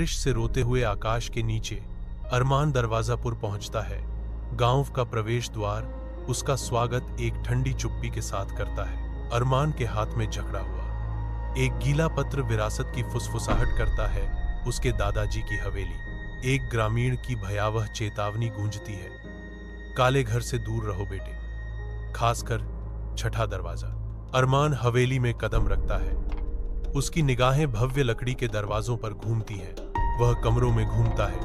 बारिश से रोते हुए आकाश के नीचे अरमान दरवाजापुर पहुंचता है। गांव का प्रवेश द्वार उसका स्वागत एक ठंडी चुप्पी के साथ करता है। अरमान के हाथ में जकड़ा हुआ एक गीला पत्र विरासत की फुसफुसाहट करता है। उसके दादाजी की हवेली। एक ग्रामीण की भयावह चेतावनी गूंजती है, काले घर से दूर रहो बेटे, खासकर छठा दरवाजा। अरमान हवेली में कदम रखता है। उसकी निगाहें भव्य लकड़ी के दरवाजों पर घूमती हैं। वह कमरों में घूमता है।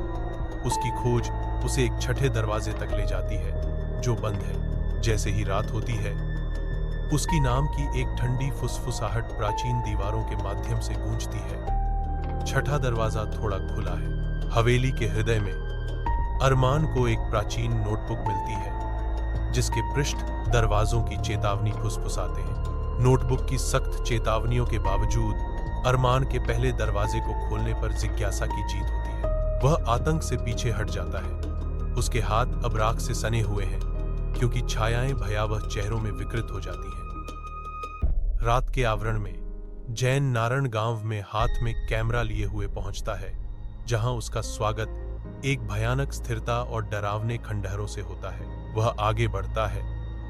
उसकी खोज उसे एक छठे दरवाजे तक ले जाती है जो बंद है। जैसे ही रात होती है, उसकी नाम की एक ठंडी फुसफुसाहट प्राचीन दीवारों के माध्यम से गूंजती है। छठा दरवाजा थोड़ा खुला है। हवेली के हृदय में अरमान को एक प्राचीन नोटबुक मिलती है जिसके पृष्ठ दरवाजों की चेतावनी फुसफुसाते हैं। नोटबुक की सख्त चेतावनियों के बावजूद अरमान के पहले दरवाजे को खोलने पर जिज्ञासा की जीत होती है। वह आतंक से पीछे हट जाता है। उसके हाथ अब राख से सने हुए हैं क्योंकि छायाएं भयावह चेहरों में विकृत हो जाती हैं। रात के आवरण में जैन नारायण गांव में हाथ में कैमरा लिए हुए पहुंचता है, जहां उसका स्वागत एक भयानक स्थिरता और डरावने खंडहरों से होता है। वह आगे बढ़ता है।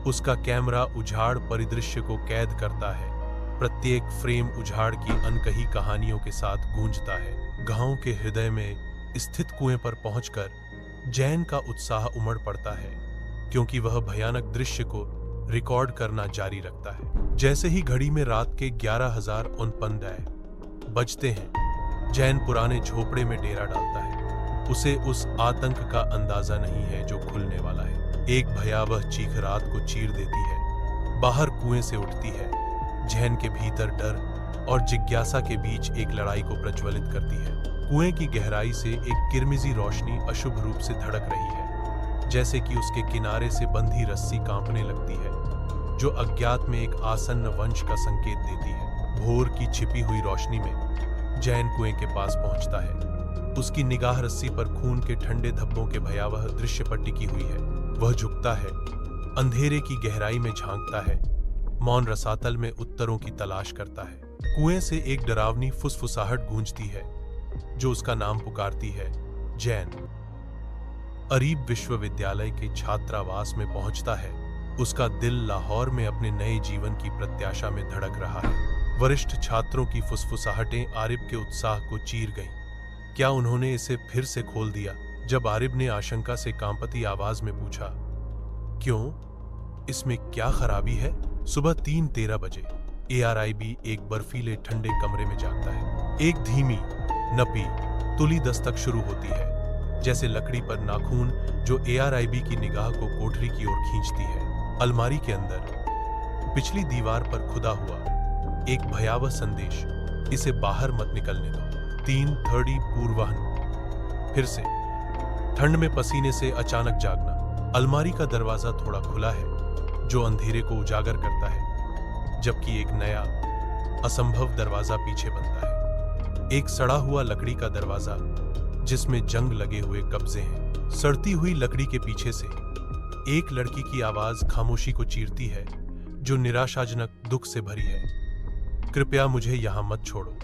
उसका कैमरा उजाड़ परिदृश्य को कैद करता है। प्रत्येक फ्रेम उजाड़ की अनकही कहानियों के साथ गूंजता है। गांव के हृदय में स्थित कुएं पर पहुंचकर जैन का उत्साह उमड़ पड़ता है क्योंकि वह भयानक दृश्य को रिकॉर्ड करना जारी रखता है। जैसे ही घड़ी में रात के 11,049 बजते हैं, जैन पुराने झोपड़े में डेरा डालता है। उसे उस आतंक का अंदाजा नहीं है जो खुलने वाला है। एक भयावह चीख रात को चीर देती है। बाहर कुएं से उठती है। जैन के भीतर डर और जिज्ञासा के बीच एक लड़ाई को प्रज्वलित करती है। कुएं की गहराई से एक किरमिजी रोशनी अशुभ रूप से धड़क रही है, जैसे कि उसके किनारे से बंधी रस्सी कांपने लगती है, जो अज्ञात में एक आसन्न वंश का संकेत देती है। भोर की छिपी हुई रोशनी में जैन कुएं के पास पहुंचता है। उसकी निगाह रस्सी पर खून के ठंडे धब्बों के भयावह दृश्य पर टिकी हुई है। वह झुकता है, अंधेरे की गहराई में झांकता है, मौन रसातल में उत्तरों की तलाश करता है। कुएं से एक डरावनी फुसफुसाहट गूंजती है जो उसका नाम पुकारती है, जैन। अरीब विश्वविद्यालय के छात्रावास में पहुंचता है। उसका दिल लाहौर में अपने नए जीवन की प्रत्याशा में धड़क रहा है। वरिष्ठ छात्रों की फुसफुसाहटें आरिब के उत्साह को चीर गईं। क्या उन्होंने इसे फिर से खोल दिया? जब आरिब ने आशंका से कांपती आवाज में पूछा, क्यों, इसमें क्या खराबी है? सुबह 3:13 बजे ARIB एक बर्फीले ठंडे कमरे में जागता है। एक धीमी नपी तुली दस्तक शुरू होती है, जैसे लकड़ी पर नाखून जो ARIB की निगाह को कोठरी की ओर खींचती है। अलमारी के अंदर पिछली दीवार पर खुदा हुआ एक भयावह संदेश, इसे बाहर मत निकलने दो। 3:30 पूर्वाह्न। फिर से ठंड में पसीने से अचानक जागना। अलमारी का दरवाजा थोड़ा खुला है जो अंधेरे को उजागर करता है, जबकि एक नया असंभव दरवाजा पीछे बनता है। एक सड़ा हुआ लकड़ी का दरवाजा जिसमें जंग लगे हुए कब्जे हैं। सड़ती हुई लकड़ी के पीछे से एक लड़की की आवाज खामोशी को चीरती है जो निराशाजनक दुख से भरी है, कृपया मुझे यहां मत छोड़ो।